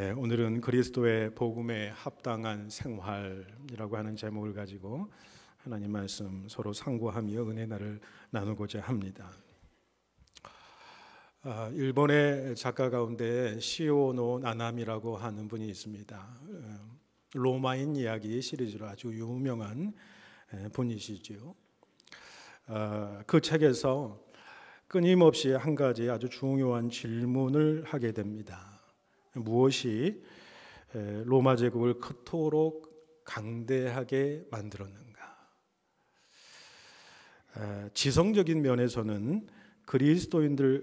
오늘은 그리스도의 복음에 합당한 생활이라고 하는 제목을 가지고 하나님 말씀 서로 상고하며 은혜 나를 나누고자 합니다. 일본의 작가 가운데 시오노 나나미라고 하는 분이 있습니다. 로마인 이야기 시리즈로 아주 유명한 분이시죠. 그 책에서 끊임없이 한 가지 아주 중요한 질문을 하게 됩니다. 무엇이 로마 제국을 그토록 강대하게 만들었는가? 지성적인 면에서는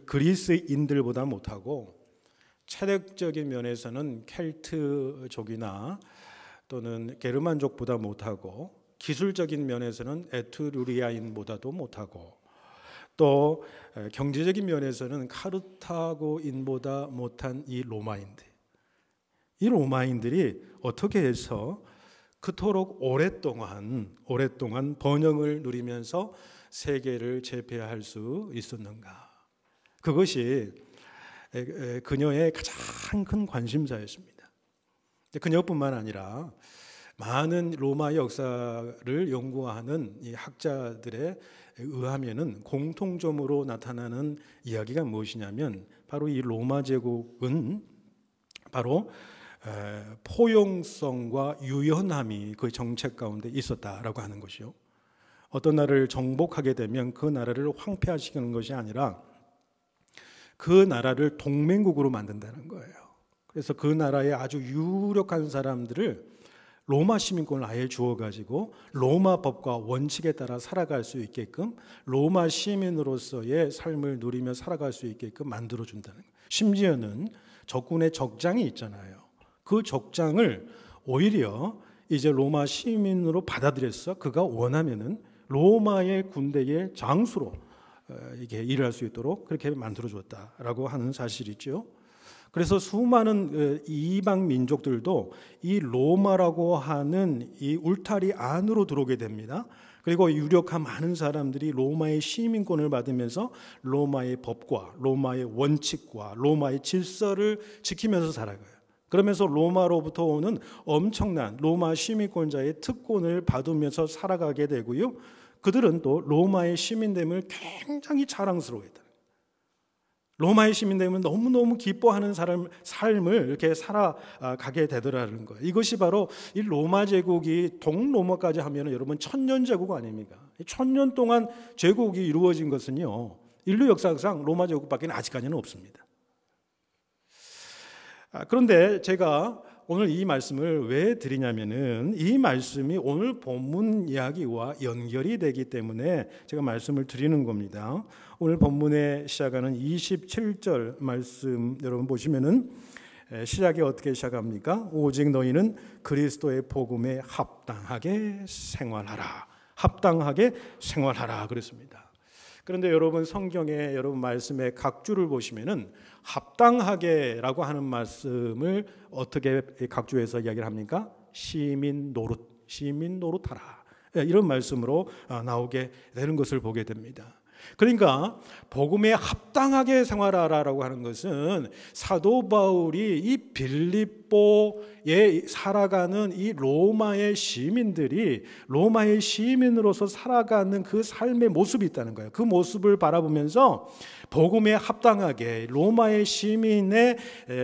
그리스인들보다 못하고, 체력적인 면에서는 켈트족이나 또는 게르만족보다 못하고, 기술적인 면에서는 에트루리아인보다도 못하고, 또 경제적인 면에서는 카르타고인보다 못한 이 로마인들이 어떻게 해서 그토록 오랫동안 번영을 누리면서 세계를 제패할 수 있었는가? 그것이 그녀의 가장 큰 관심사였습니다. 그녀뿐만 아니라 많은 로마 역사를 연구하는 이 학자들의 의하면은 공통점으로 나타나는 이야기가 무엇이냐면, 바로 이 로마 제국은 바로 포용성과 유연함이 그 정책 가운데 있었다라고 하는 것이요. 어떤 나라를 정복하게 되면 그 나라를 황폐화시키는 것이 아니라 그 나라를 동맹국으로 만든다는 거예요. 그래서 그 나라의 아주 유력한 사람들을 로마 시민권을 아예 주어가지고 로마 법과 원칙에 따라 살아갈 수 있게끔, 로마 시민으로서의 삶을 누리며 살아갈 수 있게끔 만들어준다는 거예요. 심지어는 적군의 적장이 있잖아요. 그 적장을 오히려 이제 로마 시민으로 받아들였어. 그가 원하면은 로마의 군대의 장수로 이게 일을 할 수 있도록 그렇게 만들어줬다라고 하는 사실이죠. 그래서 수많은 이방 민족들도 이 로마라고 하는 이 울타리 안으로 들어오게 됩니다. 그리고 유력한 많은 사람들이 로마의 시민권을 받으면서 로마의 법과 로마의 원칙과 로마의 질서를 지키면서 살아가요. 그러면서 로마로부터 오는 엄청난 로마 시민권자의 특권을 받으면서 살아가게 되고요. 그들은 또 로마의 시민됨을 굉장히 자랑스러워했다. 로마의 시민되면 너무너무 기뻐하는 삶을 이렇게 살아가게 되더라는 거예요. 이것이 바로 이 로마 제국이 동로마까지 하면 여러분 1000년 제국 아닙니까? 1000년 동안 제국이 이루어진 것은요, 인류 역사상 로마 제국밖에 아직까지는 없습니다. 그런데 제가 오늘 이 말씀을 왜 드리냐면은, 이 말씀이 오늘 본문 이야기와 연결이 되기 때문에 제가 말씀을 드리는 겁니다. 오늘 본문에 시작하는 27절 말씀 여러분 보시면은 시작이 어떻게 시작합니까? 오직 너희는 그리스도의 복음에 합당하게 생활하라. 합당하게 생활하라 그랬습니다. 그런데 여러분 성경에 여러분 말씀의 각주를 보시면은 합당하게라고 하는 말씀을 어떻게 각주해서 이야기를 합니까? 시민 노릇하라. 이런 말씀으로 나오게 되는 것을 보게 됩니다. 그러니까 복음에 합당하게 생활하라라고 하는 것은 사도 바울이 이 빌립보에 살아가는 이 로마의 시민들이 로마의 시민으로서 살아가는 그 삶의 모습이 있다는 거예요. 그 모습을 바라보면서 복음에 합당하게 로마의 시민의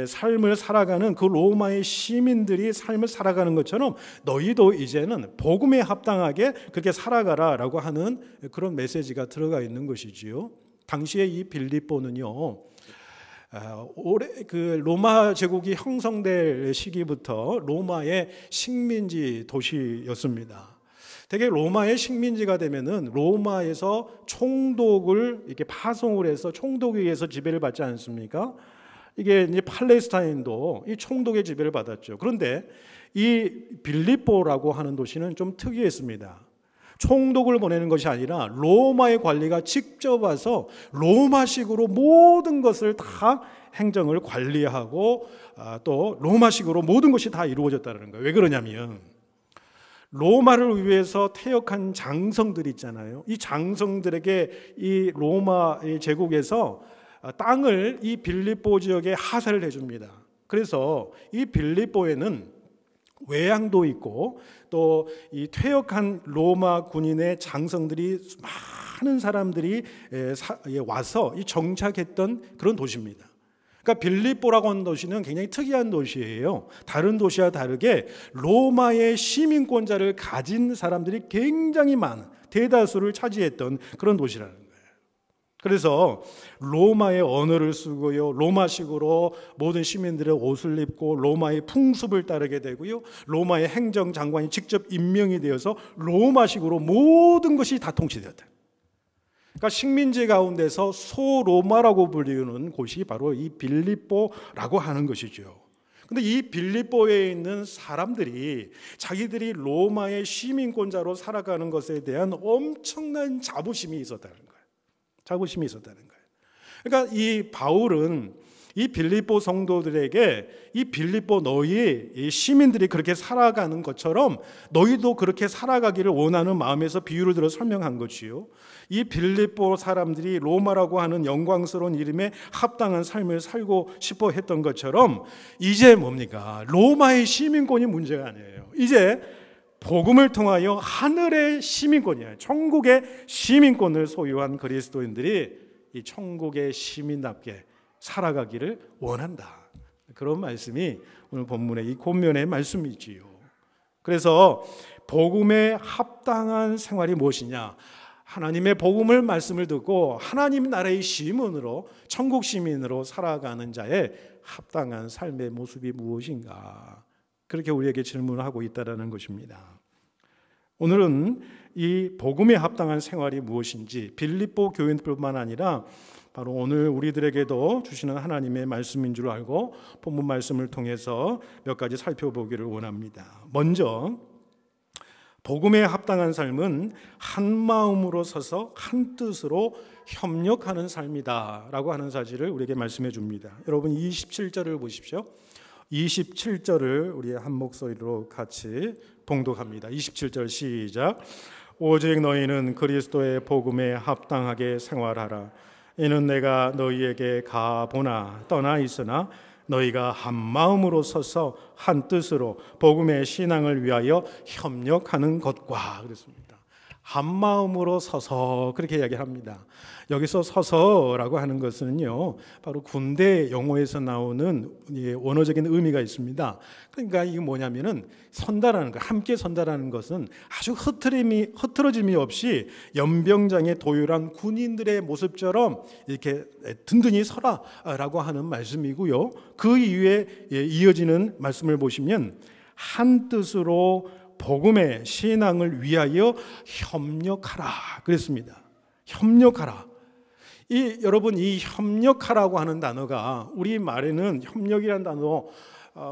삶을 살아가는 그 로마의 시민들이 삶을 살아가는 것처럼 너희도 이제는 복음에 합당하게 그렇게 살아가라라고 하는 그런 메시지가 들어가 있는 것이지요. 당시에 이 빌립보는요, 그 로마 제국이 형성될 시기부터 로마의 식민지 도시였습니다. 되게 로마의 식민지가 되면은 로마에서 총독을 이렇게 파송을 해서 총독에 의해서 지배를 받지 않습니까? 이게 이제 팔레스타인도 이 총독의 지배를 받았죠. 그런데 이 빌립보라고 하는 도시는 좀 특이했습니다. 총독을 보내는 것이 아니라 로마의 관리가 직접 와서 로마식으로 모든 것을 다 행정을 관리하고 또 로마식으로 모든 것이 다 이루어졌다는 거예요. 왜 그러냐면 로마를 위해서 퇴역한 장성들 있잖아요. 이 장성들에게 이 로마 제국에서 땅을 이 빌립보 지역에 하사를 해줍니다. 그래서 이 빌립보에는 외양도 있고 또 이 퇴역한 로마 군인의 장성들이 많은 사람들이 와서 정착했던 그런 도시입니다. 그러니까 빌립보라고 하는 도시는 굉장히 특이한 도시예요. 다른 도시와 다르게 로마의 시민권자를 가진 사람들이 굉장히 많은, 대다수를 차지했던 그런 도시라는 거예요. 그래서 로마의 언어를 쓰고요, 로마식으로 모든 시민들의 옷을 입고 로마의 풍습을 따르게 되고요, 로마의 행정장관이 직접 임명이 되어서 로마식으로 모든 것이 다 통치되었다. 그러니까 식민지 가운데서 소로마라고 불리는 곳이 바로 이 빌립보라고 하는 것이죠. 근데 이 빌립보에 있는 사람들이 자기들이 로마의 시민권자로 살아가는 것에 대한 엄청난 자부심이 있었다는 거예요. 자부심이 있었다는 거예요. 그러니까 이 바울은 이 빌립보 성도들에게 이 빌립보 너희 이 시민들이 그렇게 살아가는 것처럼 너희도 그렇게 살아가기를 원하는 마음에서 비유를 들어 설명한 것이요. 이 빌립보 사람들이 로마라고 하는 영광스러운 이름에 합당한 삶을 살고 싶어 했던 것처럼 이제 뭡니까? 로마의 시민권이 문제가 아니에요. 이제 복음을 통하여 하늘의 시민권이에요. 천국의 시민권을 소유한 그리스도인들이 이 천국의 시민답게 살아가기를 원한다. 그런 말씀이 오늘 본문의 이 권면의 말씀이지요. 그래서 복음에 합당한 생활이 무엇이냐? 하나님의 복음을 말씀을 듣고 하나님 나라의 시민으로, 천국 시민으로 살아가는 자의 합당한 삶의 모습이 무엇인가? 그렇게 우리에게 질문을 하고 있다는 것입니다. 오늘은 이 복음에 합당한 생활이 무엇인지 빌립보 교인뿐만 아니라 바로 오늘 우리들에게도 주시는 하나님의 말씀인 줄 알고 본문 말씀을 통해서 몇 가지 살펴보기를 원합니다. 먼저 복음에 합당한 삶은 한 마음으로 서서 한 뜻으로 협력하는 삶이다라고 하는 사실을 우리에게 말씀해 줍니다. 여러분 27절을 보십시오. 27절을 우리 한 목소리로 같이 봉독합니다. 27절 시작. 오직 너희는 그리스도의 복음에 합당하게 생활하라. 이는 내가 너희에게 가보나 떠나 있으나 너희가 한 마음으로 서서 한 뜻으로 복음의 신앙을 위하여 협력하는 것과 그랬습니다. 한 마음으로 서서 그렇게 이야기합니다. 여기서 서서라고 하는 것은요, 바로 군대 용어에서 나오는 원어적인 의미가 있습니다. 그러니까 이게 뭐냐면은 선다라는 거, 함께 선다라는 것은 아주 흐트러짐이 없이 연병장에 도열한 군인들의 모습처럼 이렇게 든든히 서라라고 하는 말씀이고요. 그 이후에 이어지는 말씀을 보시면 한 뜻으로 복음의 신앙을 위하여 협력하라 그랬습니다. 협력하라. 여러분 이 협력하라고 하는 단어가 우리 말에는 협력이라는 단어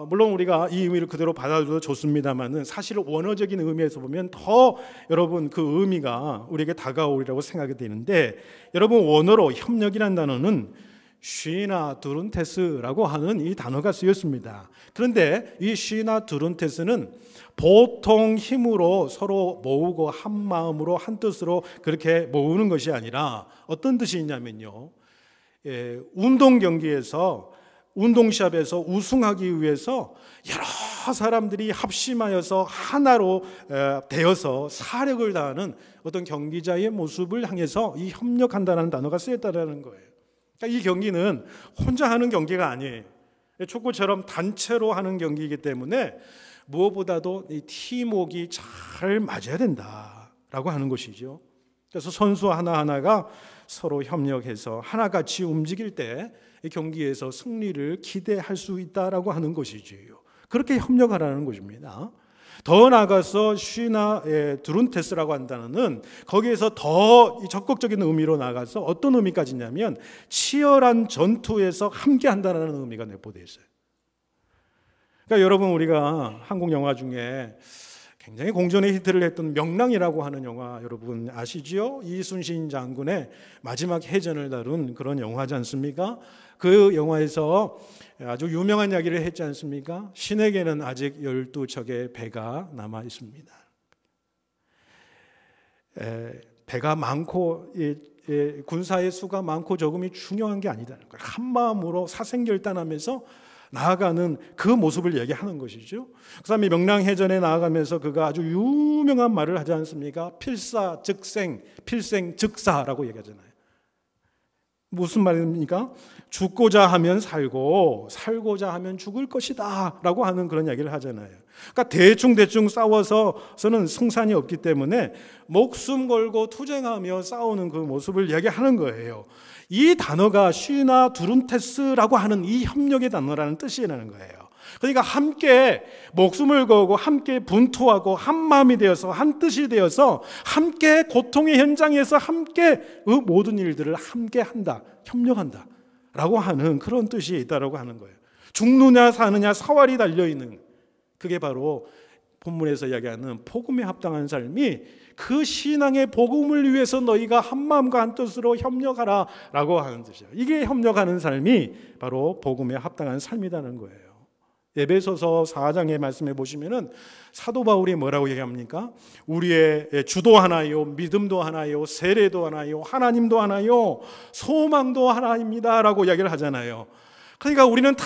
물론 우리가 이 의미를 그대로 받아들여도 좋습니다만은 사실 원어적인 의미에서 보면 더 여러분 그 의미가 우리에게 다가오리라고 생각이 되는데 여러분 원어로 협력이라는 단어는 쉬나 두룬테스라고 하는 이 단어가 쓰였습니다. 그런데 이 쉬나 두룬테스는 보통 힘으로 서로 모으고 한 마음으로 한 뜻으로 그렇게 모으는 것이 아니라 어떤 뜻이 있냐면요, 운동 경기에서 운동시합에서 우승하기 위해서 여러 사람들이 합심하여서 하나로 되어서 사력을 다하는 어떤 경기자의 모습을 향해서 이 협력한다는 단어가 쓰였다는 거예요. 그러니까 이 경기는 혼자 하는 경기가 아니에요. 축구처럼 단체로 하는 경기이기 때문에 무엇보다도 이 팀워크가 잘 맞아야 된다라고 하는 것이죠. 그래서 선수 하나하나가 서로 협력해서 하나같이 움직일 때 이 경기에서 승리를 기대할 수 있다라고 하는 것이지요. 그렇게 협력하라는 것입니다. 더 나아가서 쉬나 두룬테스라고 한다는 거기에서 더 적극적인 의미로 나가서 어떤 의미까지 있냐면 치열한 전투에서 함께 한다는 의미가 내포되어 있어요. 그러니까 여러분 우리가 한국 영화 중에 굉장히 공전의 히트를 했던 명랑이라고 하는 영화 여러분 아시죠? 이순신 장군의 마지막 해전을 다룬 그런 영화지 않습니까? 그 영화에서 아주 유명한 이야기를 했지 않습니까? 신에게는 아직 12척의 배가 남아 있습니다. 배가 많고 군사의 수가 많고 적음이 중요한 게 아니다는 거예요. 한 마음으로 사생결단하면서 나아가는 그 모습을 얘기하는 것이죠. 그 사람이 명랑해전에 나아가면서 그가 아주 유명한 말을 하지 않습니까? 필사즉생, 필생즉사라고 얘기하잖아요. 무슨 말입니까? 죽고자 하면 살고 살고자 하면 죽을 것이다 라고 하는 그런 이야기를 하잖아요. 그러니까 대충 싸워서는 승산이 없기 때문에 목숨 걸고 투쟁하며 싸우는 그 모습을 이야기하는 거예요. 이 단어가 쉬나 두룬테스라고 하는 이 협력의 단어라는 뜻이라는 거예요. 그러니까 함께 목숨을 걸고 함께 분투하고 한 마음이 되어서 한 뜻이 되어서 함께 고통의 현장에서 함께 그 모든 일들을 함께 한다, 협력한다 라고 하는 그런 뜻이 있다라고 하는 거예요. 죽느냐 사느냐 사활이 달려있는, 그게 바로 본문에서 이야기하는 복음에 합당한 삶이, 그 신앙의 복음을 위해서 너희가 한 마음과 한 뜻으로 협력하라 라고 하는 뜻이에요. 이게 협력하는 삶이 바로 복음에 합당한 삶이라는 거예요. 에베소서 4장의 말씀에 보시면은 사도 바울이 뭐라고 얘기합니까? 우리의 주도 하나요, 믿음도 하나요, 세례도 하나요, 하나님도 하나요, 소망도 하나입니다 라고 이야기를 하잖아요. 그러니까 우리는 다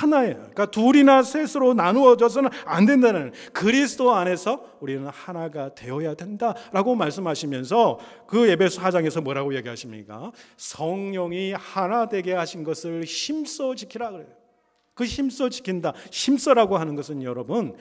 하나예요. 그러니까 둘이나 셋으로 나누어져서는 안 된다는, 그리스도 안에서 우리는 하나가 되어야 된다라고 말씀하시면서 그 에베소 4장에서 뭐라고 얘기하십니까? 성령이 하나 되게 하신 것을 힘써 지키라 그래요. 그 힘써 지킨다, 힘써라고 하는 것은 여러분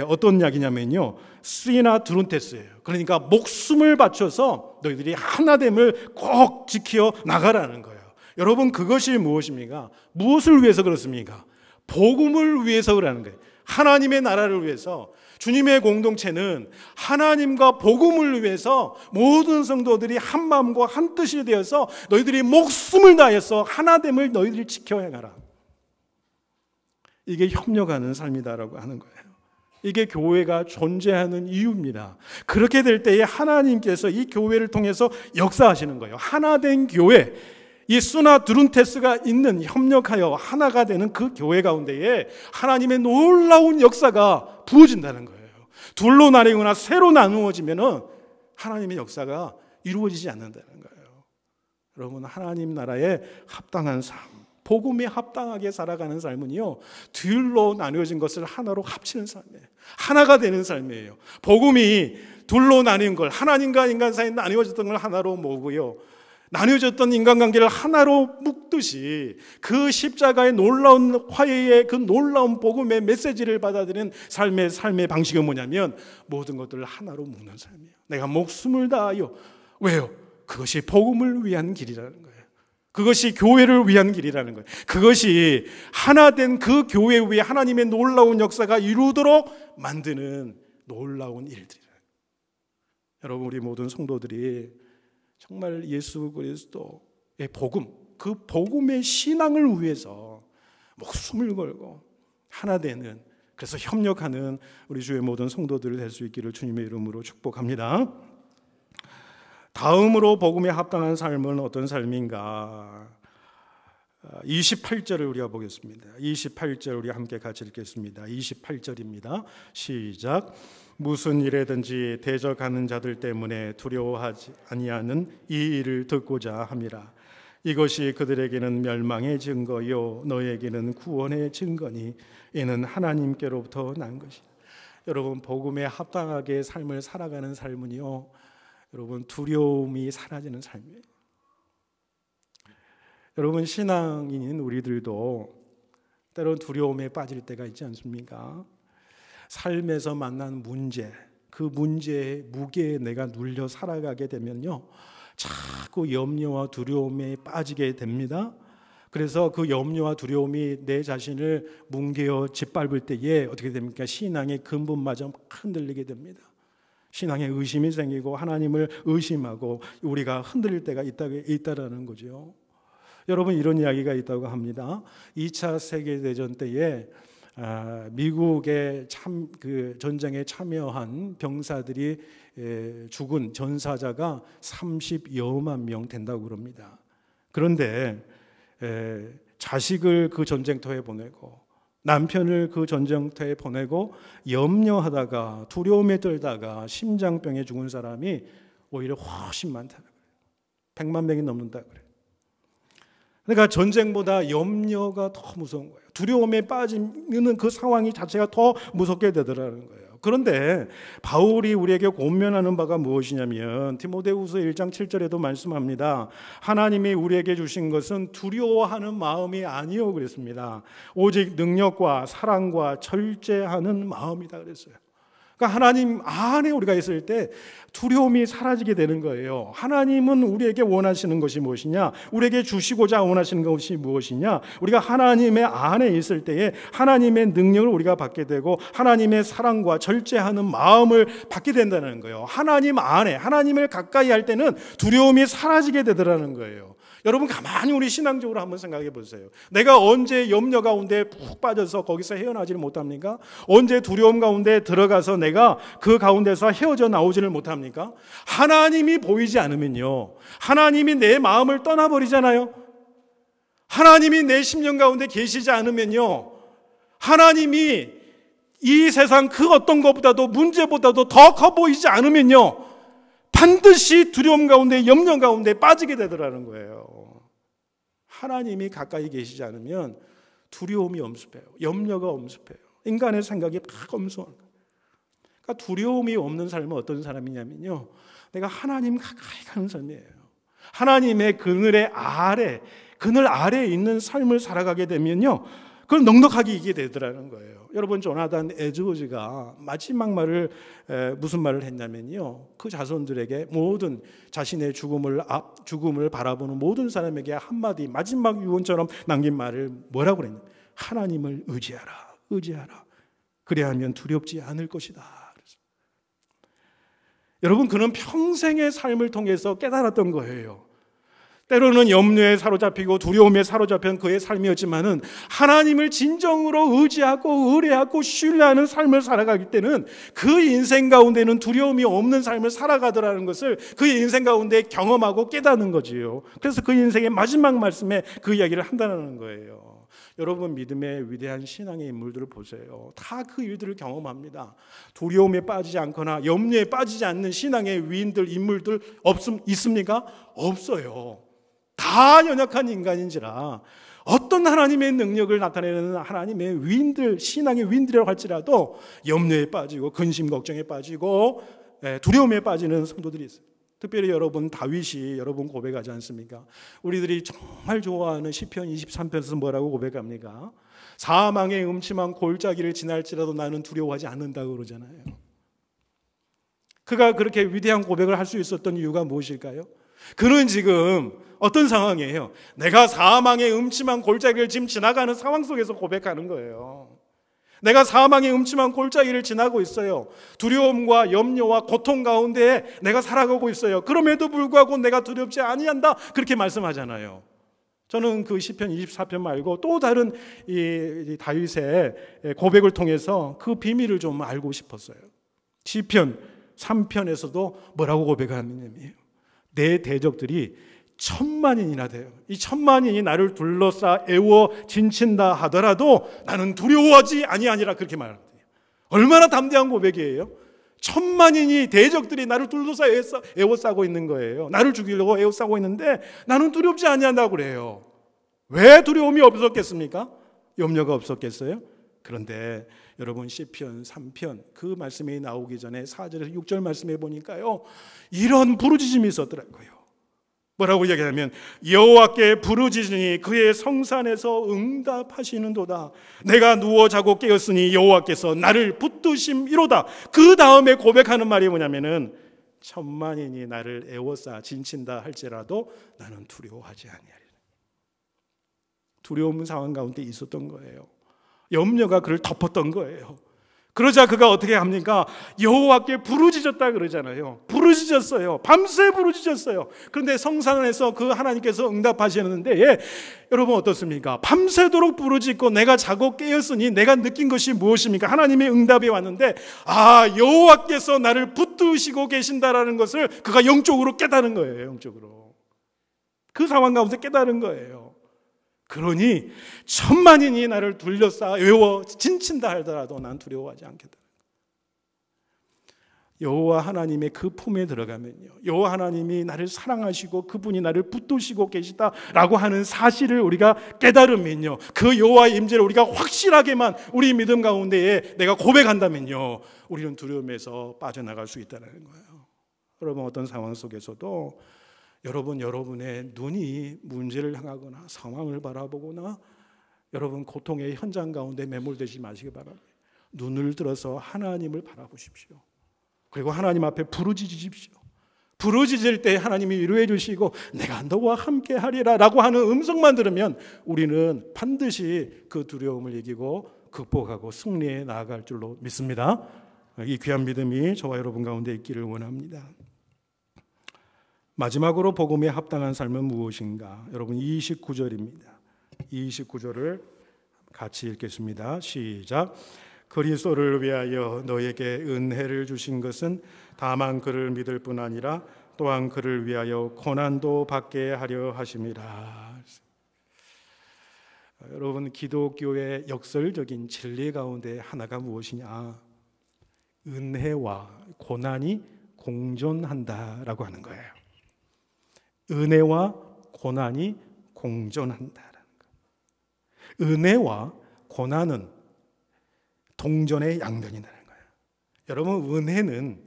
어떤 이야기냐면요, 쓰이나 두룬테스예요. 그러니까 목숨을 바쳐서 너희들이 하나됨을 꼭 지켜 나가라는 거예요. 여러분 그것이 무엇입니까? 무엇을 위해서 그렇습니까? 복음을 위해서 그러는 거예요. 하나님의 나라를 위해서. 주님의 공동체는 하나님과 복음을 위해서 모든 성도들이 한 마음과 한 뜻이 되어서 너희들이 목숨을 다해서 하나됨을 너희들이 지켜 행하라. 이게 협력하는 삶이다라고 하는 거예요. 이게 교회가 존재하는 이유입니다. 그렇게 될 때에 하나님께서 이 교회를 통해서 역사하시는 거예요. 하나된 교회, 이 쓰나 두룬테스가 있는, 협력하여 하나가 되는 그 교회 가운데에 하나님의 놀라운 역사가 부어진다는 거예요. 둘로 나뉘거나 세로 나누어지면은 하나님의 역사가 이루어지지 않는다는 거예요. 여러분, 하나님 나라에 합당한 삶, 복음에 합당하게 살아가는 삶은요, 둘로 나뉘어진 것을 하나로 합치는 삶이에요. 하나가 되는 삶이에요. 복음이 둘로 나뉜 걸, 하나님과 인간 사이에 나뉘어졌던 걸 하나로 모으고요, 나뉘어졌던 인간관계를 하나로 묶듯이 그 십자가의 놀라운 화해의 그 놀라운 복음의 메시지를 받아들이는 삶의 방식은 뭐냐면 모든 것들을 하나로 묶는 삶이에요. 내가 목숨을 다하여. 왜요? 그것이 복음을 위한 길이라는 거예요. 그것이 교회를 위한 길이라는 거예요. 그것이 하나된 그 교회 위에 하나님의 놀라운 역사가 이루도록 만드는 놀라운 일들이에요. 여러분, 우리 모든 성도들이 정말 예수 그리스도의 복음, 그 복음의 신앙을 위해서 목숨을 걸고 하나 되는, 그래서 협력하는 우리 주의 모든 성도들 될 수 있기를 주님의 이름으로 축복합니다. 다음으로 복음에 합당한 삶은 어떤 삶인가? 28절을 우리가 보겠습니다. 28절 우리 함께 같이 읽겠습니다. 28절입니다. 시작. 무슨 일에든지 대적하는 자들 때문에 두려워하지 아니하는 이 일을 듣고자 함이라. 이것이 그들에게는 멸망의 증거요 너에게는 구원의 증거니 이는 하나님께로부터 난 것이다. 여러분, 복음에 합당하게 삶을 살아가는 삶은요, 여러분, 두려움이 사라지는 삶이에요. 여러분, 신앙인인 우리들도 때론 두려움에 빠질 때가 있지 않습니까? 삶에서 만난 문제, 그 문제의 무게에 내가 눌려 살아가게 되면요, 자꾸 염려와 두려움에 빠지게 됩니다. 그래서 그 염려와 두려움이 내 자신을 뭉개어 짓밟을 때에 어떻게 됩니까? 신앙의 근본마저 흔들리게 됩니다. 신앙에 의심이 생기고 하나님을 의심하고 우리가 흔들릴 때가 있다라는 거죠. 여러분, 이런 이야기가 있다고 합니다. 2차 세계대전 때에 미국의 그 전쟁에 참여한 병사들이 죽은 전사자가 30여만 명 된다고 그럽니다. 그런데 자식을 그 전쟁터에 보내고 남편을 그 전쟁터에 보내고 염려하다가 두려움에 떨다가 심장병에 죽은 사람이 오히려 훨씬 많다고 그래요. 100만 명이 넘는다고 그래요. 그러니까 전쟁보다 염려가 더 무서운 거예요. 두려움에 빠지는 그 상황이 자체가 더 무섭게 되더라는 거예요. 그런데 바울이 우리에게 권면하는 바가 무엇이냐면 디모데후서 1장 7절에도 말씀합니다. 하나님이 우리에게 주신 것은 두려워하는 마음이 아니요 그랬습니다. 오직 능력과 사랑과 절제하는 마음이다 그랬어요. 그러니까 하나님 안에 우리가 있을 때 두려움이 사라지게 되는 거예요. 하나님은 우리에게 원하시는 것이 무엇이냐? 우리에게 주시고자 원하시는 것이 무엇이냐? 우리가 하나님의 안에 있을 때에 하나님의 능력을 우리가 받게 되고 하나님의 사랑과 절제하는 마음을 받게 된다는 거예요. 하나님 안에, 하나님을 가까이 할 때는 두려움이 사라지게 되더라는 거예요. 여러분 가만히 우리 신앙적으로 한번 생각해 보세요. 내가 언제 염려 가운데 푹 빠져서 거기서 헤어나지를 못합니까? 언제 두려움 가운데 들어가서 내가 그 가운데서 헤어져 나오지를 못합니까? 하나님이 보이지 않으면요, 하나님이 내 마음을 떠나버리잖아요. 하나님이 내 심령 가운데 계시지 않으면요, 하나님이 이 세상 그 어떤 것보다도 문제보다도 더 커 보이지 않으면요, 반드시 두려움 가운데 염려 가운데 빠지게 되더라는 거예요. 하나님이 가까이 계시지 않으면 두려움이 엄습해요. 염려가 엄습해요. 인간의 생각이 막 엄습한 거예요. 그러니까 두려움이 없는 삶은 어떤 사람이냐면요, 내가 하나님 가까이 가는 삶이에요. 하나님의 그늘 아래에 있는 삶을 살아가게 되면요, 그걸 넉넉하게 이기게 되더라는 거예요. 여러분, 조나단 에드워즈가 마지막 말을 무슨 말을 했냐면요, 그 자손들에게 모든 자신의 죽음을 바라보는 모든 사람에게 한마디 마지막 유언처럼 남긴 말을 뭐라고 그랬냐? 하나님을 의지하라. 그래야 하면 두렵지 않을 것이다. 여러분, 그는 평생의 삶을 통해서 깨달았던 거예요. 때로는 염려에 사로잡히고 두려움에 사로잡힌 그의 삶이었지만은 하나님을 진정으로 의지하고 의뢰하고 신뢰하는 삶을 살아가기 때는 그 인생 가운데는 두려움이 없는 삶을 살아가더라는 것을 그 인생 가운데 경험하고 깨닫는 거지요. 그래서 그 인생의 마지막 말씀에 그 이야기를 한다는 거예요. 여러분, 믿음의 위대한 신앙의 인물들을 보세요. 다 그 일들을 경험합니다. 두려움에 빠지지 않거나 염려에 빠지지 않는 신앙의 위인들, 인물들 있습니까? 없어요. 다 연약한 인간인지라 어떤 하나님의 능력을 나타내는 하나님의 위인들, 신앙의 위인들이라고 할지라도 염려에 빠지고 근심 걱정에 빠지고 두려움에 빠지는 성도들이 있어요. 특별히 여러분, 다윗이 여러분 고백하지 않습니까? 우리들이 정말 좋아하는 시편 23편에서 뭐라고 고백합니까? 사망의 음침한 골짜기를 지날지라도 나는 두려워하지 않는다고 그러잖아요. 그가 그렇게 위대한 고백을 할 수 있었던 이유가 무엇일까요? 그는 지금 어떤 상황이에요? 내가 사망의 음침한 골짜기를 지금 지나가는 상황 속에서 고백하는 거예요. 내가 사망의 음침한 골짜기를 지나고 있어요. 두려움과 염려와 고통 가운데 내가 살아가고 있어요. 그럼에도 불구하고 내가 두렵지 아니한다, 그렇게 말씀하잖아요. 저는 그 시편 24편 말고 또 다른 이 다윗의 고백을 통해서 그 비밀을 좀 알고 싶었어요. 시편 3편에서도 뭐라고 고백하느냐면, 내 대적들이 1000만인이나 돼요. 이 1000만인이 나를 둘러싸 애워 진친다 하더라도 나는 두려워하지 아니하니라, 그렇게 말합니다. 얼마나 담대한 고백이에요. 1000만인이 대적들이 나를 둘러싸 애워싸고 있는 거예요. 나를 죽이려고 애워싸고 있는데 나는 두렵지 아니한다고 그래요. 왜 두려움이 없었겠습니까? 염려가 없었겠어요? 그런데 여러분, 시편 3편 그 말씀이 나오기 전에 4절에서 6절 말씀해 보니까요, 이런 부르짖음이 있었더라고요. 뭐라고 이야기하면, 여호와께 부르짖으니 그의 성산에서 응답하시는도다. 내가 누워 자고 깨었으니 여호와께서 나를 붙드심이로다. 그 다음에 고백하는 말이 뭐냐면은, 1000만인이 나를 애워싸 진친다 할지라도 나는 두려워하지 아니하리라. 두려운 상황 가운데 있었던 거예요. 염려가 그를 덮었던 거예요. 그러자 그가 어떻게 합니까? 여호와께 부르짖었다 그러잖아요. 부르짖었어요. 밤새 부르짖었어요. 그런데 성산에서 그 하나님께서 응답하시는데, 여러분 어떻습니까? 밤새도록 부르짖고 내가 자고 깨었으니 내가 느낀 것이 무엇입니까? 하나님의 응답이 왔는데, 여호와께서 나를 붙드시고 계신다라는 것을 그가 영적으로 깨달은 거예요. 영적으로 그 상황 가운데 깨달은 거예요. 그러니 1000만인이 나를 둘러싸 외워 진친다 하더라도 난 두려워하지 않겠다. 여호와 하나님의 그 품에 들어가면요, 여호와 하나님이 나를 사랑하시고 그분이 나를 붙드시고 계시다라고 하는 사실을 우리가 깨달으면요, 그 여호와의 임재를 우리가 확실하게만 우리 믿음 가운데에 내가 고백한다면요, 우리는 두려움에서 빠져나갈 수 있다는 거예요. 여러분, 어떤 상황 속에서도 여러분의 눈이 문제를 향하거나 상황을 바라보거나 여러분 고통의 현장 가운데 매몰되지 마시기 바랍니다. 눈을 들어서 하나님을 바라보십시오. 그리고 하나님 앞에 부르짖으십시오. 부르짖을 때 하나님이 위로해 주시고 내가 너와 함께 하리라 라고 하는 음성만 들으면 우리는 반드시 그 두려움을 이기고 극복하고 승리에 나아갈 줄로 믿습니다. 이 귀한 믿음이 저와 여러분 가운데 있기를 원합니다. 마지막으로 복음에 합당한 삶은 무엇인가? 여러분 29절입니다. 29절을 같이 읽겠습니다. 시작. 그리스도를 위하여 너에게 은혜를 주신 것은 다만 그를 믿을 뿐 아니라 또한 그를 위하여 고난도 받게 하려 하심이라. 여러분, 기독교의 역설적인 진리 가운데 하나가 무엇이냐? 은혜와 고난이 공존한다라고 하는 거예요. 은혜와 고난이 공존한다라는 거예요. 은혜와 고난은 동전의 양면이라는 거예요. 여러분, 은혜는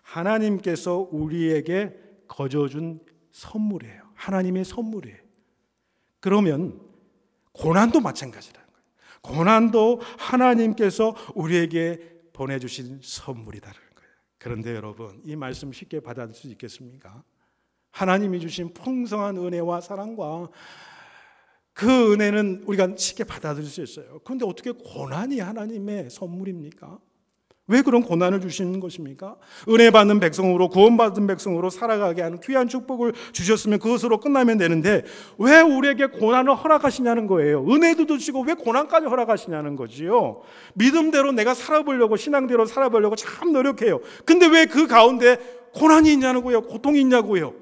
하나님께서 우리에게 거저준 선물이에요. 하나님의 선물이에요. 그러면 고난도 마찬가지라는 거예요. 고난도 하나님께서 우리에게 보내주신 선물이다라는 거예요. 그런데 여러분, 이 말씀 쉽게 받아들일 수 있겠습니까? 하나님이 주신 풍성한 은혜와 사랑과 그 은혜는 우리가 쉽게 받아들일 수 있어요. 그런데 어떻게 고난이 하나님의 선물입니까? 왜 그런 고난을 주시는 것입니까? 은혜 받는 백성으로, 구원받은 백성으로 살아가게 하는 귀한 축복을 주셨으면 그것으로 끝나면 되는데 왜 우리에게 고난을 허락하시냐는 거예요. 은혜도 주시고 왜 고난까지 허락하시냐는 거지요. 믿음대로 내가 살아보려고, 신앙대로 살아보려고 참 노력해요. 근데 왜 그 가운데 고난이 있냐고요? 고통이 있냐고요?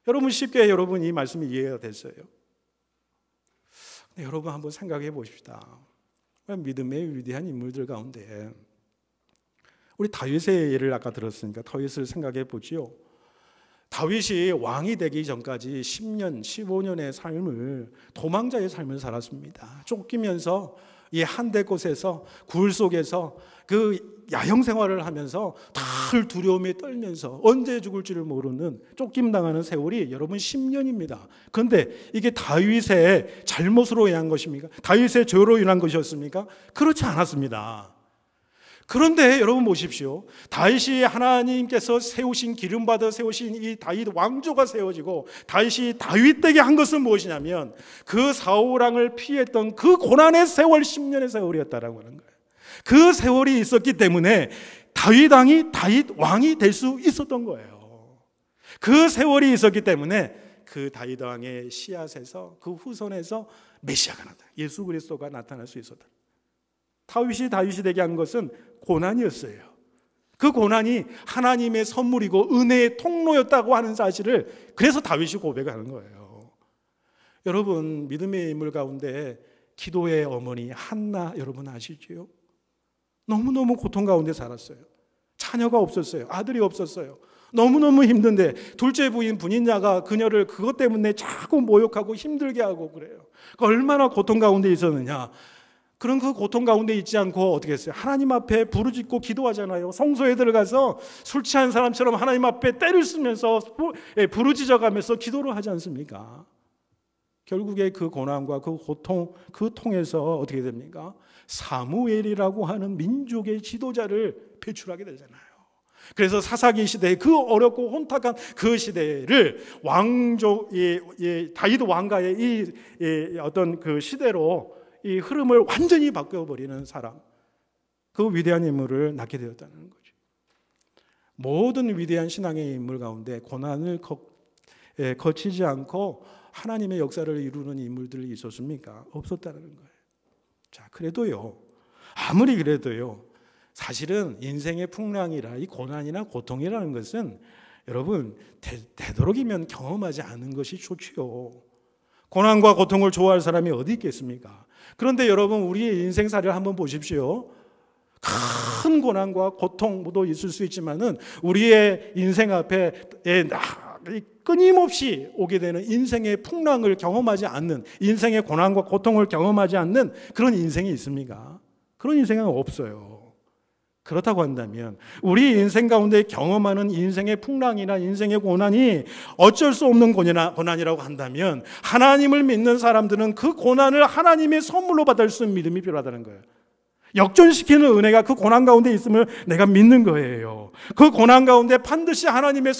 여러분, 쉽게 여러분 이 말씀이 이해가 됐어요. 여러분 한번 생각해 보십시다. 믿음의 위대한 인물들 가운데 우리 다윗의 예를 아까 들었으니까 다윗을 생각해 보지요. 다윗이 왕이 되기 전까지 10년, 15년의 삶을, 도망자의 삶을 살았습니다. 쫓기면서 이 한대 곳에서 굴 속에서 그 야영 생활을 하면서 늘 두려움에 떨면서 언제 죽을지를 모르는 쫓김당하는 세월이 여러분 10년입니다. 그런데 이게 다윗의 잘못으로 인한 것입니까? 다윗의 죄로 인한 것이었습니까? 그렇지 않았습니다. 그런데 여러분 보십시오. 다윗이 하나님께서 세우신, 기름받아 세우신 이 다윗 왕조가 세워지고 다윗이 다윗 되게 한 것은 무엇이냐면 그 사울왕을 피했던 그 고난의 세월, 10년의 세월이었다라고 하는 거예요. 그 세월이 있었기 때문에 다윗 왕이 될 수 있었던 거예요. 그 세월이 있었기 때문에 그 다윗 왕의 씨앗에서, 그 후손에서 메시아가 나타나, 예수 그리스도가 나타날 수 있었다. 다윗이 되게 한 것은 고난이었어요. 그 고난이 하나님의 선물이고 은혜의 통로였다고 하는 사실을 그래서 다윗이 고백하는 거예요. 여러분, 믿음의 인물 가운데 기도의 어머니 한나 여러분 아시죠? 너무너무 고통 가운데 살았어요. 자녀가 없었어요. 아들이 없었어요. 너무너무 힘든데 둘째 부인 분인자가 그녀를 그것 때문에 자꾸 모욕하고 힘들게 하고 그래요. 얼마나 고통 가운데 있었느냐. 그런 그 고통 가운데 있지 않고 어떻게 했어요? 하나님 앞에 부르짖고 기도하잖아요. 성소에 들어가서 술 취한 사람처럼 하나님 앞에 때를 쓰면서 부르짖어가면서 기도를 하지 않습니까? 결국에 그 고난과 그 고통, 그 통해서 어떻게 됩니까? 사무엘이라고 하는 민족의 지도자를 배출하게 되잖아요. 그래서 사사기 시대에 그 어렵고 혼탁한 그 시대를 다윗 왕가의 이 어떤 그 시대로 이 흐름을 완전히 바꿔버리는 사람, 그 위대한 인물을 낳게 되었다는 거죠. 모든 위대한 신앙의 인물 가운데 고난을 거치지 않고 하나님의 역사를 이루는 인물들이 있었습니까? 없었다는 거예요. 자, 그래도요, 아무리 그래도요, 사실은 인생의 풍랑이라 이 고난이나 고통이라는 것은 여러분 되도록이면 경험하지 않는 것이 좋지요. 고난과 고통을 좋아할 사람이 어디 있겠습니까? 그런데 여러분, 우리의 인생사를 한번 보십시오. 큰 고난과 고통도 있을 수 있지만은 우리의 인생 앞에 끊임없이 오게 되는 인생의 풍랑을 경험하지 않는, 인생의 고난과 고통을 경험하지 않는 그런 인생이 있습니까? 그런 인생은 없어요. 그렇다고 한다면 우리 인생 가운데 경험하는 인생의 풍랑이나 인생의 고난이 어쩔 수 없는 고난이라고 한다면 하나님을 믿는 사람들은 그 고난을 하나님의 선물로 받을 수 있는 믿음이 필요하다는 거예요. 역전시키는 은혜가 그 고난 가운데 있음을 내가 믿는 거예요. 그 고난 가운데 반드시 하나님의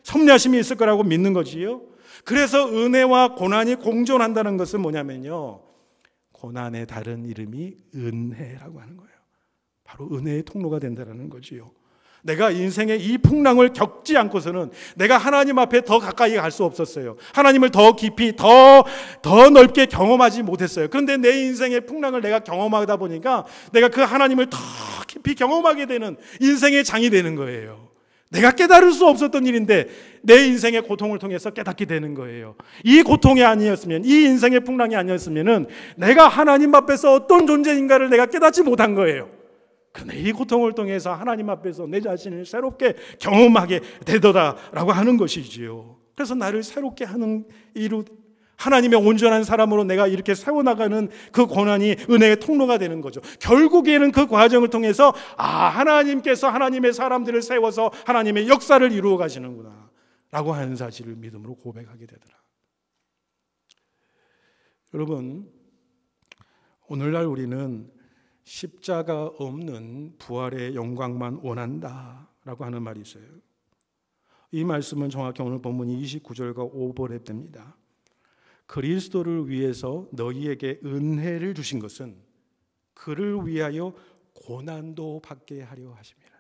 섭리하심이 있을 거라고 믿는 거지요. 그래서 은혜와 고난이 공존한다는 것은 뭐냐면요, 고난의 다른 이름이 은혜라고 하는 거예요. 바로 은혜의 통로가 된다는 거지요. 내가 인생의 이 풍랑을 겪지 않고서는 내가 하나님 앞에 더 가까이 갈 수 없었어요. 하나님을 더 깊이 더 넓게 경험하지 못했어요. 그런데 내 인생의 풍랑을 내가 경험하다 보니까 내가 그 하나님을 더 깊이 경험하게 되는 인생의 장이 되는 거예요. 내가 깨달을 수 없었던 일인데 내 인생의 고통을 통해서 깨닫게 되는 거예요. 이 고통이 아니었으면, 이 인생의 풍랑이 아니었으면 내가 하나님 앞에서 어떤 존재인가를 내가 깨닫지 못한 거예요. 그런데 이 고통을 통해서 하나님 앞에서 내 자신을 새롭게 경험하게 되더라라고 하는 것이지요. 그래서 나를 새롭게 하는 이루 하나님의 온전한 사람으로 내가 이렇게 세워나가는 그 고난이 은혜의 통로가 되는 거죠. 결국에는 그 과정을 통해서 하나님께서 하나님의 사람들을 세워서 하나님의 역사를 이루어 가시는구나 라고 하는 사실을 믿음으로 고백하게 되더라. 여러분, 오늘날 우리는 십자가 없는 부활의 영광만 원한다라고 하는 말이 있어요. 이 말씀은 정확히 오늘 본문이 29절과 5절에 됩니다. 그리스도를 위해서 너희에게 은혜를 주신 것은 그를 위하여 고난도 받게 하려 하심이라.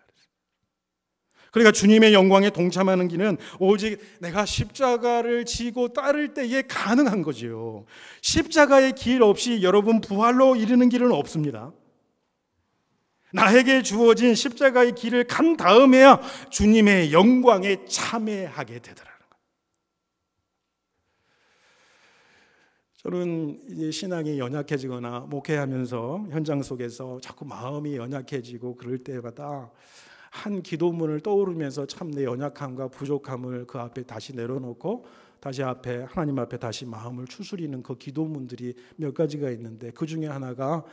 그러니까 주님의 영광에 동참하는 길은 오직 내가 십자가를 지고 따를 때에 가능한 거지요. 십자가의 길 없이 여러분 부활로 이르는 길은 없습니다. 나에게 주어진 십자가의 길을 간 다음에야 주님의 영광에 참여하게 되더라는 거예요. 저는 이제 신앙이 연약해지거나 목회하면서 현장 속에서 자꾸 마음이 연약해지고 그럴 때마다 한 기도문을 떠오르면서 참 내 연약함과 부족함을 그 앞에 다시 내려놓고 다시 앞에 하나님 앞에 다시 마음을 추스리는 그 기도문들이 몇 가지가 있는데 그 중에 하나가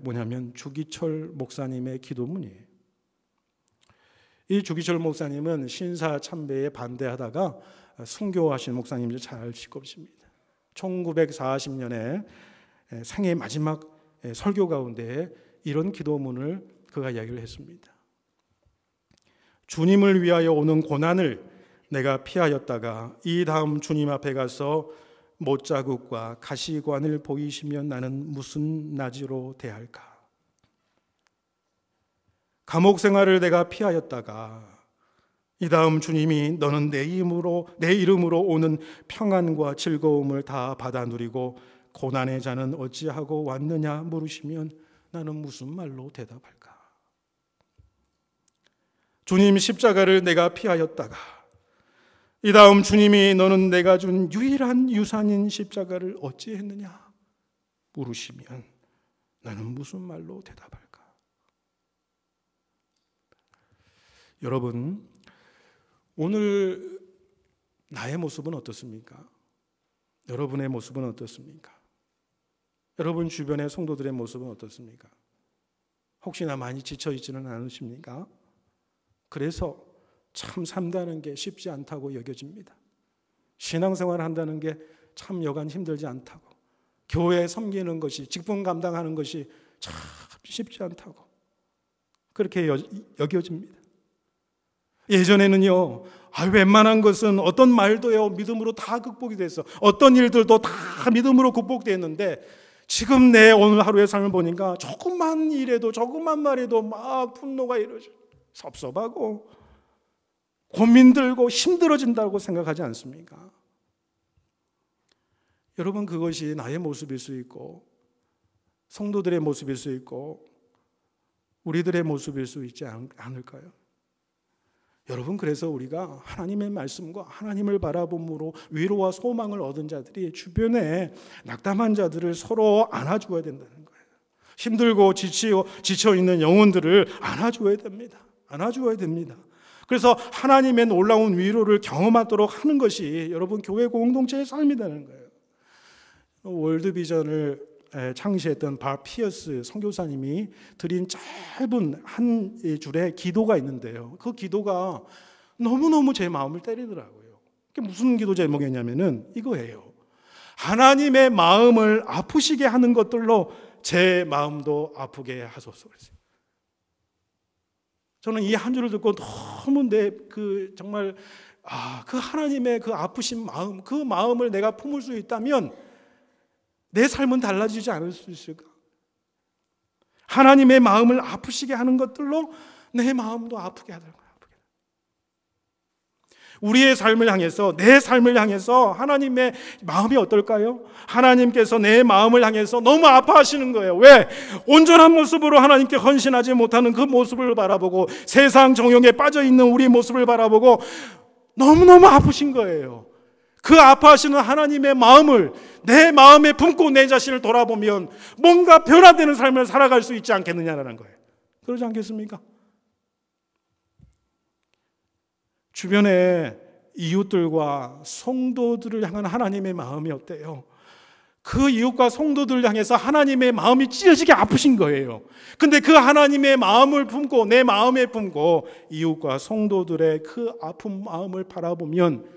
뭐냐면 주기철 목사님의 기도문이에요. 이 주기철 목사님은 신사 참배에 반대하다가 순교하신 목사님들 잘 아실 것입니다. 1940년에 생애 마지막 설교 가운데 이런 기도문을 그가 이야기를 했습니다. 주님을 위하여 오는 고난을 내가 피하였다가 이 다음 주님 앞에 가서 못자국과 가시관을 보이시면 나는 무슨 나지로 대할까? 감옥 생활을 내가 피하였다가 이 다음 주님이 너는 내 이름으로 오는 평안과 즐거움을 다 받아 누리고 고난의 자는 어찌하고 왔느냐 물으시면 나는 무슨 말로 대답할까? 주님 십자가를 내가 피하였다가 이 다음 주님이 너는 내가 준 유일한 유산인 십자가를 어찌했느냐 물으시면 나는 무슨 말로 대답할까? 여러분, 오늘 나의 모습은 어떻습니까? 여러분의 모습은 어떻습니까? 여러분 주변의 성도들의 모습은 어떻습니까? 혹시나 많이 지쳐있지는 않으십니까? 그래서 참 산다는 게 쉽지 않다고 여겨집니다. 신앙생활 한다는 게 참 여간 힘들지 않다고, 교회 섬기는 것이, 직분 감당하는 것이 참 쉽지 않다고 그렇게 여겨집니다. 예전에는요, 웬만한 것은 어떤 말도요 믿음으로 다 극복이 됐어. 어떤 일들도 다 믿음으로 극복됐는데 지금 내 오늘 하루의 삶을 보니까 조금만 일해도 조금만 말해도 막 분노가 이러죠. 섭섭하고 고민 들고 힘들어진다고 생각하지 않습니까? 여러분, 그것이 나의 모습일 수 있고 성도들의 모습일 수 있고 우리들의 모습일 수 있지 않을까요? 여러분, 그래서 우리가 하나님의 말씀과 하나님을 바라봄으로 위로와 소망을 얻은 자들이 주변에 낙담한 자들을 서로 안아줘야 된다는 거예요. 힘들고 지쳐 있는 영혼들을 안아줘야 됩니다. 안아줘야 됩니다. 그래서 하나님의 놀라운 위로를 경험하도록 하는 것이 여러분 교회 공동체의 삶이라는 거예요. 월드비전을 창시했던 바 피어스 선교사님이 드린 짧은 한 줄의 기도가 있는데요. 그 기도가 너무너무 제 마음을 때리더라고요. 그게 무슨 기도 제목이냐면은 이거예요. 하나님의 마음을 아프시게 하는 것들로 제 마음도 아프게 하소서 그랬어요. 저는 이 한 줄을 듣고 너무 정말 그 하나님의 그 아프신 마음, 그 마음을 내가 품을 수 있다면 내 삶은 달라지지 않을 수 있을까? 하나님의 마음을 아프시게 하는 것들로 내 마음도 아프게 하더라고요. 우리의 삶을 향해서, 내 삶을 향해서 하나님의 마음이 어떨까요? 하나님께서 내 마음을 향해서 너무 아파하시는 거예요. 왜? 온전한 모습으로 하나님께 헌신하지 못하는 그 모습을 바라보고 세상 정욕에 빠져있는 우리 모습을 바라보고 너무너무 아프신 거예요. 그 아파하시는 하나님의 마음을 내 마음에 품고 내 자신을 돌아보면 뭔가 변화되는 삶을 살아갈 수 있지 않겠느냐라는 거예요. 그러지 않겠습니까? 주변의 이웃들과 성도들을 향한 하나님의 마음이 어때요? 그 이웃과 성도들을 향해서 하나님의 마음이 찢어지게 아프신 거예요. 근데 그 하나님의 마음을 품고 내 마음에 품고 이웃과 성도들의 그 아픈 마음을 바라보면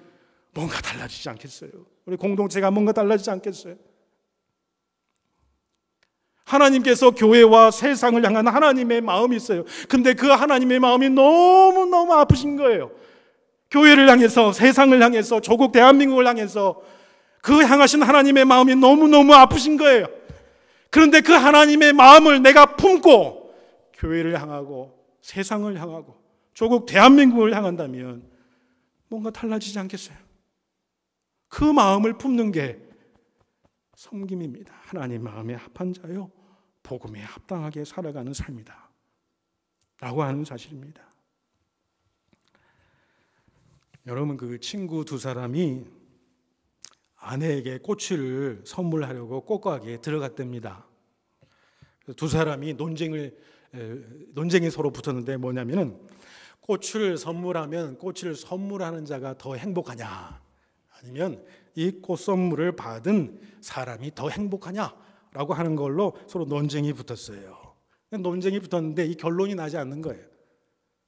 뭔가 달라지지 않겠어요? 우리 공동체가 뭔가 달라지지 않겠어요? 하나님께서 교회와 세상을 향한 하나님의 마음이 있어요. 근데 그 하나님의 마음이 너무너무 아프신 거예요. 교회를 향해서, 세상을 향해서, 조국 대한민국을 향해서 그 향하신 하나님의 마음이 너무너무 아프신 거예요. 그런데 그 하나님의 마음을 내가 품고 교회를 향하고 세상을 향하고 조국 대한민국을 향한다면 뭔가 달라지지 않겠어요? 그 마음을 품는 게 섬김입니다. 하나님 마음에 합한 자요 복음에 합당하게 살아가는 삶이다 라고 하는 사실입니다. 여러분, 그 친구 두 사람이 아내에게 꽃을 선물하려고 꽃가게에 들어갔답니다. 두 사람이 논쟁이 서로 붙었는데 뭐냐면은 꽃을 선물하면 꽃을 선물하는 자가 더 행복하냐, 아니면 이 꽃 선물을 받은 사람이 더 행복하냐라고 하는 걸로 서로 논쟁이 붙었어요. 논쟁이 붙었는데 이 결론이 나지 않는 거예요.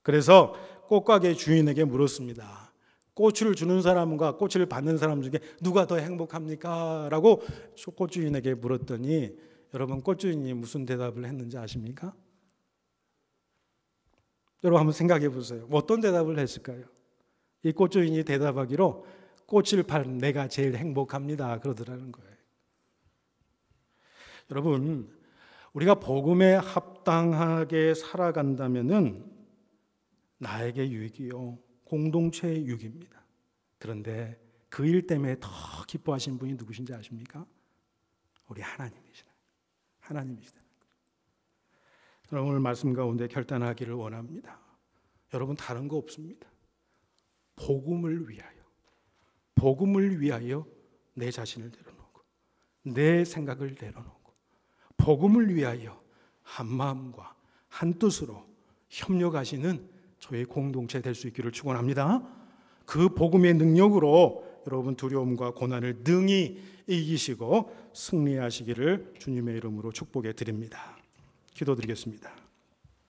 그래서 꽃가게 주인에게 물었습니다. 꽃을 주는 사람과 꽃을 받는 사람 중에 누가 더 행복합니까? 라고 꽃주인에게 물었더니 여러분, 꽃주인이 무슨 대답을 했는지 아십니까? 여러분 한번 생각해 보세요. 어떤 대답을 했을까요? 이 꽃주인이 대답하기로 꽃을 파는 내가 제일 행복합니다 그러더라는 거예요. 여러분, 우리가 복음에 합당하게 살아간다면은 나에게 유익이요 공동체의 유익입니다. 그런데 그 일 때문에 더 기뻐하시는 분이 누구신지 아십니까? 우리 하나님이시다. 하나님이시다. 여러분, 오늘 말씀 가운데 결단하기를 원합니다. 여러분, 다른 거 없습니다. 복음을 위하여 내 자신을 내려놓고 내 생각을 내려놓고 복음을 위하여 한 마음과 한 뜻으로 협력하시는 저희 공동체 될 수 있기를 축원합니다. 그 복음의 능력으로 여러분 두려움과 고난을 능히 이기시고 승리하시기를 주님의 이름으로 축복해 드립니다. 기도드리겠습니다.